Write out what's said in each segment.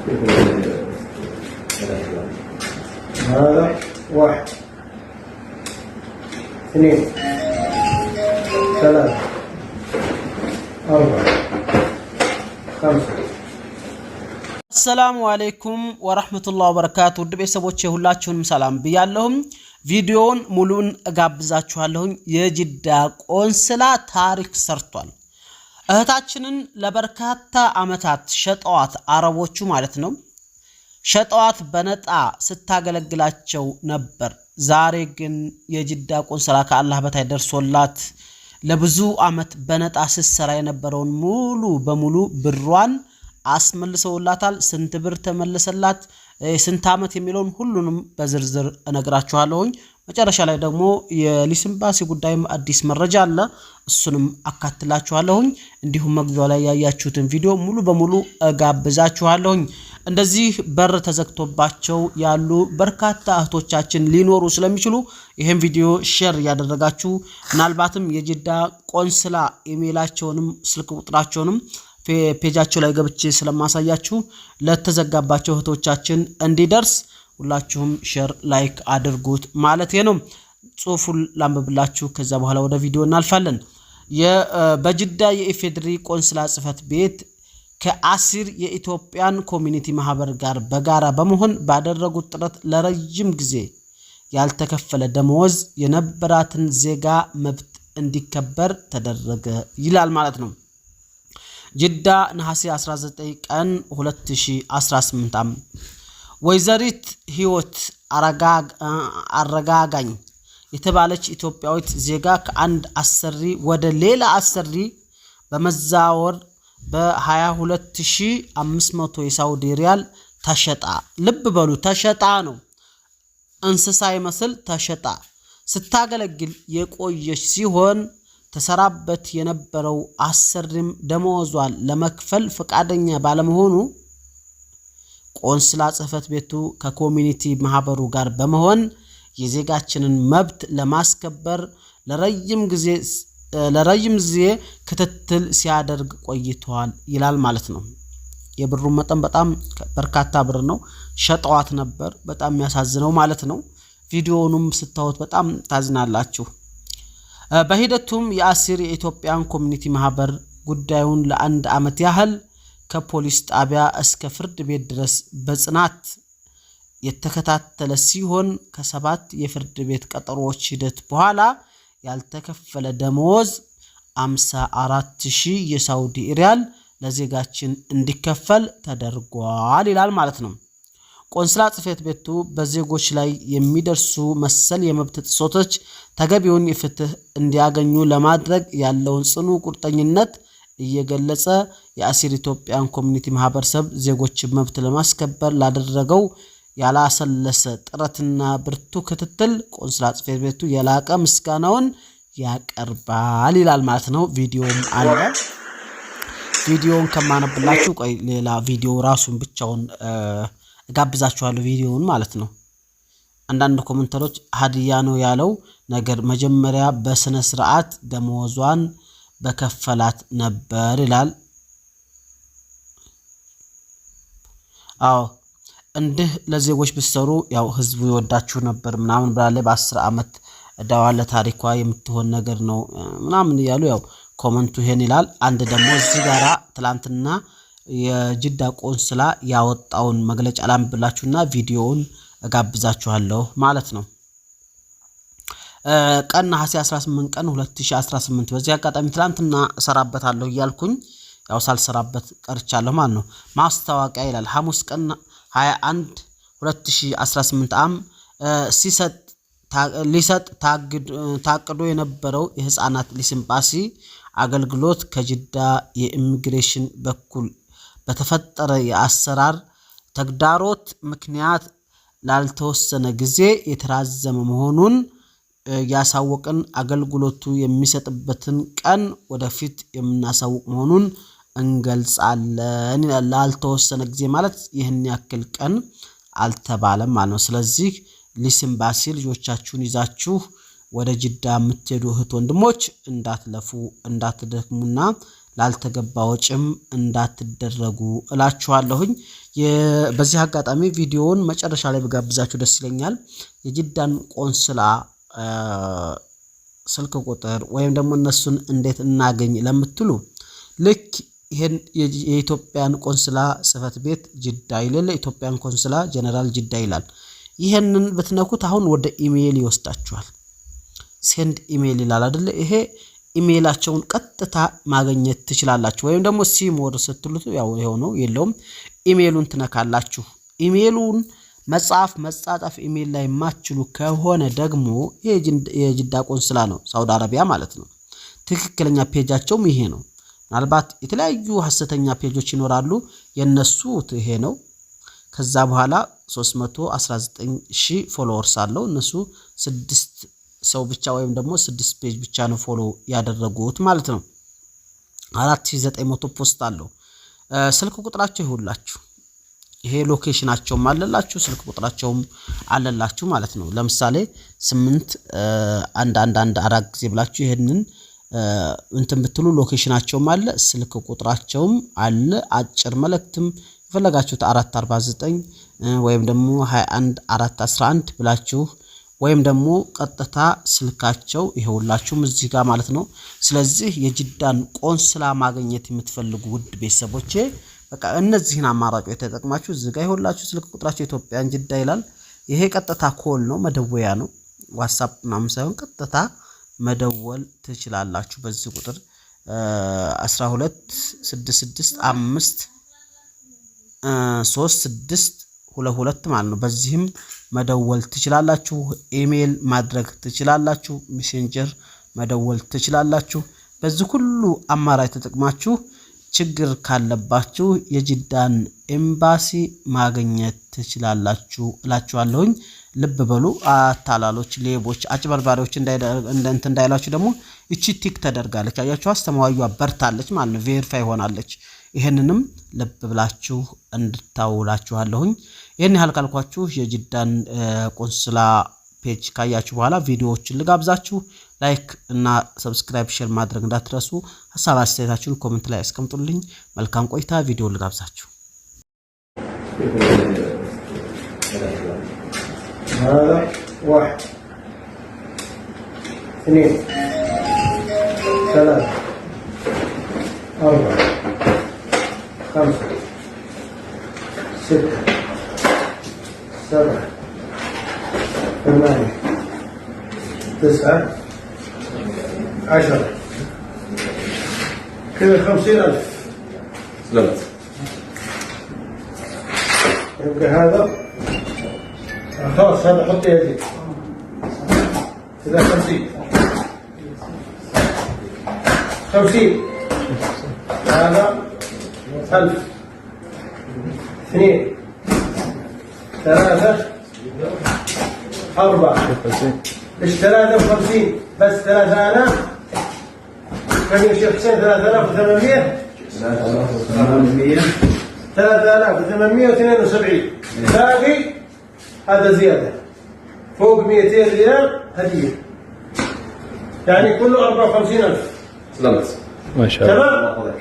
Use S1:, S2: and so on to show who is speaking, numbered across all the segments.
S1: هذا 1 2 3 4 5
S2: السلام عليكم ورحمة الله وبركاته ውድ ቤተሰቦቼ ሁላችሁንም ሰላም ብያለሁም ቪዲዮውን ሙሉን እጋብዛችኋለሁ የጅዳ ቆንስላ ታሪክ ሰርቷል እህታችንን ለበርካታ አመታት ሸጠዋት አረቦቹ ማለት ነው ሸጠዋት በነጣ ስታገለግላቸው ነበር ዛሬ ግን የጅዳ ቆንስላ ከአላህ በታይ ደርሶላት ለብዙ አመት በነጣ ሲሰራ የነበረውን ሙሉ በሙሉ ብሯን አስመልሰውላታል ስንት ብር ተመለሰላት ስንት አመት የሚለውን ሁሉንም በዝርዝር እነግራችኋለሁ መጨረሻ ላይ ደግሞ የሊስምባሲ ጉዳይም አዲስ መረጃ አለ እሱንም አካትላችኋለሁ እንዲሁም መግቢያው ላይ ያያችሁትን ቪዲዮ ሙሉ በሙሉ እጋብዛችኋለሁ እንደዚህ በር ተዘግቶባቸው ያሉ በርካታ እህቶቻችን ሊኖሩ ስለሚችሉ ይሄን ቪዲዮ ሼር ያደረጋችሁ ምናልባትም የጅዳ ቆንስላ ኢሜይላቸውንም ስልክ ቁጥራቸውንም ፔጃቸው ላይ ገብቼ ስለማሳያችሁ ለተዘጋባቸው እህቶቻችን እንዲደርስ ሁላችሁም ሼር ላይክ አድርጉት ማለት ነው ጽሁፉን ላንብብላችሁ ከዛ በኋላ ወደ ቪዲዮ እናልፋለን በጅዳ የኢፌድሪ ቆንስላ ጽፈት ቤት ከአሲር የኢትዮጵያን ኮሚኒቲ ማህበር ጋር በጋራ በመሆን ባደረጉት ጥረት ለረጅም ጊዜ ያልተከፈለ ደሞዝ የነበራትን ዜጋ መብት እንዲከበር ተደረገ ይላል ማለት ነው ጅዳ ነሐሴ 19 ቀን 2018 ዓ.ም ወይዘሪት ህይወት አረጋጋኝ የተባለች ኢትዮጵያዊት ዜጋ ከአንድ አሰሪ ወደ ሌላ አሰሪ በመዛወር በ22500 የሳውዲ ሪያል ተሸጣ ልብ በሉ ተሸጣ ነው እንስሳ ይመስል ተሸጣ ስታገለግል የቆየች ሲሆን ተሰራበት የነበረው አሰሪም ደሞዟን ለመክፈል ፈቃደኛ ባለመሆኑ ቆንስላ ጽፈት ቤቱ ከኮሚኒቲ ማህበሩ ጋር በመሆን የዜጋችንን መብት ለማስከበር ለረጅም ጊዜ ክትትል ሲያደርግ ቆይቷል ይላል ማለት ነው የብሩ መጠን በጣም በርካታ ብር ነው ሸጠዋት ነበር በጣም የሚያሳዝነው ማለት ነው ቪዲዮውንም ስታዩት በጣም ታዝናላችሁ በሂደቱም የአሲር የኢትዮጵያን ኮሚኒቲ ማህበር ጉዳዩን ለአንድ አመት ያህል ከፖሊስ ጣቢያ እስከ ፍርድ ቤት ድረስ በጽናት የተከታተለ ሲሆን ከሰባት የፍርድ ቤት ቀጠሮዎች ሂደት በኋላ ያልተከፈለ ደሞዝ 54000 የሳውዲ ሪያል ለዜጋችን እንዲከፈል ተደርጓል ይላል ማለት ነው ቆንስላ ጽፈት ቤቱ በዜጎች ላይ የሚደርሱ መሰል የመብት ጥሰቶች ተገቢውን ፍትህ እንዲያገኙ ለማድረግ ያለውን ጽኑ ቁርጠኝነት እየገለጸ የአሲር ኢትዮጵያን ኮሚኒቲ ማህበረሰብ ዜጎች መብት ለማስከበር ላደረገው ያላሰለሰ ጥረትና ብርቱ ክትትል ቆንስላ ጽፈት ቤቱ የላቀ ምስጋናውን ያቀርባል ይላል ማለት ነው ቪዲዮም አለ ቪዲዮውን ከማነብላችሁ ቆይ ሌላ ቪዲዮ ራሱን ብቻውን ጋብዛችኋለሁ ቪዲዮውን ማለት ነው አንዳንድ ኮሜንተሮች ሀዲያ ነው ያለው ነገር መጀመሪያ በስነ ስርዓት ደሞዟን በከፈላት ነበር ይላል አዎ እንደ ለዜጎች ብትሰሩ ያው ህዝቡ ይወዳችሁ ነበር ምናምን ብላለ በ10 አመት ዳዋለ ታሪኳ የምትሆን ነገር ነው ምናምን ይያሉ ያው ኮሜንቱ ይሄን ይላል አንድ ደግሞ እዚህ ጋራ ትላንትና የጅዳ ቆንስላ ያወጣውን መግለጫ ላምብላችሁና ቪዲዮውን ጋብዛችኋለሁ ማለት ነው ቀን ነሐሴ 18 ቀን 2018 በዚህ አጋጣሚ ትላንትና ሰራበታለሁ ይያልኩኝ ያው ሳልሰራበት ቀርቻለሁ ማለት ነው ማስተዋቂያ ይላል ሐሙስ ቀን 21 2018 ዓ.ም ሊሰጥ ታቅዶ የነበረው የህፃናት ሊስምባሲ አገልግሎት ከጅዳ የኢሚግሬሽን በኩል በተፈጠረ የአሰራር ተግዳሮት ምክንያት ላልተወሰነ ጊዜ የተራዘመ መሆኑን ያሳወቀን አገልግሎቱ የሚሰጥበትን ቀን ወደፊት የምናሳውቅ መሆኑን እንገልጻለን ላልተወሰነ ጊዜ ማለት ይሄን ያክል ቀን አልተባለም ማለት ነው ስለዚህ ሊስምባሲ ልጆቻችሁን ይዛችሁ ወደ ጅዳ የምትሄዱ እህት ወንድሞች እንዳትለፉ እንዳትደክሙና ላልተገባ ወጭም እንዳትደረጉ እላችኋለሁኝ። በዚህ አጋጣሚ ቪዲዮውን መጨረሻ ላይ በጋብዛችሁ ደስ ይለኛል። የጅዳን ቆንስላ ስልክ ቁጥር ወይም ደግሞ እነሱን እንዴት እናገኝ ለምትሉ ልክ ይሄን የኢትዮጵያን ቆንስላ ጽህፈት ቤት ጅዳ ይላል፣ ኢትዮጵያን ቆንስላ ጀነራል ጅዳ ይላል። ይሄንን ብትነኩት አሁን ወደ ኢሜይል ይወስዳችኋል። ሴንድ ኢሜይል ይላል አይደል? ይሄ ኢሜይላቸውን ቀጥታ ማግኘት ትችላላችሁ። ወይም ደግሞ ሲሞር ስትሉት ያው ይሄው ነው የለውም፣ ኢሜይሉን ትነካላችሁ። ኢሜይሉን መጻጻፍ ኢሜይል ላይ ማችሉ ከሆነ ደግሞ የጅዳ ቆንስላ ነው፣ ሳውዲ አረቢያ ማለት ነው። ትክክለኛ ፔጃቸውም ይሄ ነው። ምናልባት የተለያዩ ሐሰተኛ ፔጆች ይኖራሉ፣ የነሱ ይሄ ነው። ከዛ በኋላ 319000 ፎሎወርስ አለው። እነሱ 6 ሰው ብቻ ወይም ደግሞ 6 ፔጅ ብቻ ነው ፎሎ ያደረጉት ማለት ነው። 4900 ፖስት አለው። ስልክ ቁጥራቸው ይሁላችሁ፣ ይሄ ሎኬሽናቸውም አለላችሁ፣ ስልክ ቁጥራቸውም አለላችሁ ማለት ነው። ለምሳሌ 8114 ጊዜ ብላችሁ ይሄንን እንትን ብትሉ ሎኬሽናቸውም አለ፣ ስልክ ቁጥራቸውም አለ። አጭር መልእክትም የፈለጋችሁት 449 ወይም ደግሞ 21411 ብላችሁ ወይም ደግሞ ቀጥታ ስልካቸው ይሄውላችሁም እዚህ ጋር ማለት ነው። ስለዚህ የጅዳን ቆንስላ ማግኘት የምትፈልጉ ውድ ቤተሰቦቼ በቃ እነዚህን አማራጮች ተጠቅማችሁ እዚህ ጋር ይሄውላችሁ ስልክ ቁጥራቸው ኢትዮጵያን ጅዳ ይላል። ይሄ ቀጥታ ኮል ነው፣ መደወያ ነው፣ ዋትስአፕ ምናምን ሳይሆን ቀጥታ መደወል ትችላላችሁ። በዚህ ቁጥር 126653622 ማለት ነው። በዚህም መደወል ትችላላችሁ። ኢሜል ማድረግ ትችላላችሁ። ሜሴንጀር መደወል ትችላላችሁ። በዚህ ሁሉ አማራጭ ተጠቅማችሁ ችግር ካለባችሁ የጅዳን ኤምባሲ ማግኘት ትችላላችሁ እላችኋለሁኝ። ልብ በሉ አታላሎች፣ ሌቦች፣ አጭበርባሪዎች እንዳይላችሁ ደግሞ እቺ ቲክ ተደርጋለች። አያችሁ አስተማዋዩ በርታለች ማለት ነው፣ ቬሪፋይ ሆናለች። ይሄንንም ልብ ብላችሁ እንድታውላችኋለሁኝ። ይሄን ያህል ካልኳችሁ የጅዳን ቆንስላ ፔጅ ካያችሁ በኋላ ቪዲዮዎችን ልጋብዛችሁ። ላይክ እና ሰብስክራይብ ሼር ማድረግ እንዳትረሱ። ሐሳብ አስተያየታችሁን ኮሜንት ላይ አስቀምጡልኝ። መልካም ቆይታ። ቪዲዮ ልጋብዛችሁ።
S1: هذا 1 2 3 4 5 6 7 8 9 10 كذا 50000.
S3: سلامت.
S1: يبقى هذا خلاص، هذا حط يدي كذا 50 هذا 1000 2 3 4 ايش 53 بس 3000. كم يا شيخ حسين؟ 3800 3872 باقي هذا زيادة فوق 200 ريال هدية، يعني كله 54,000.
S3: سلامت.
S4: ما شاء الله.
S1: تمام.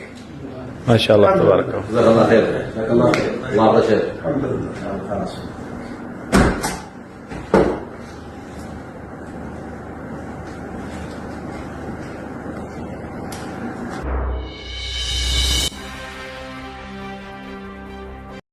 S4: ما شاء الله تبارك الله.
S3: جزاك الله خير. جزاك الله خير. الله يرضى عليك.
S1: الحمد لله. خلاص.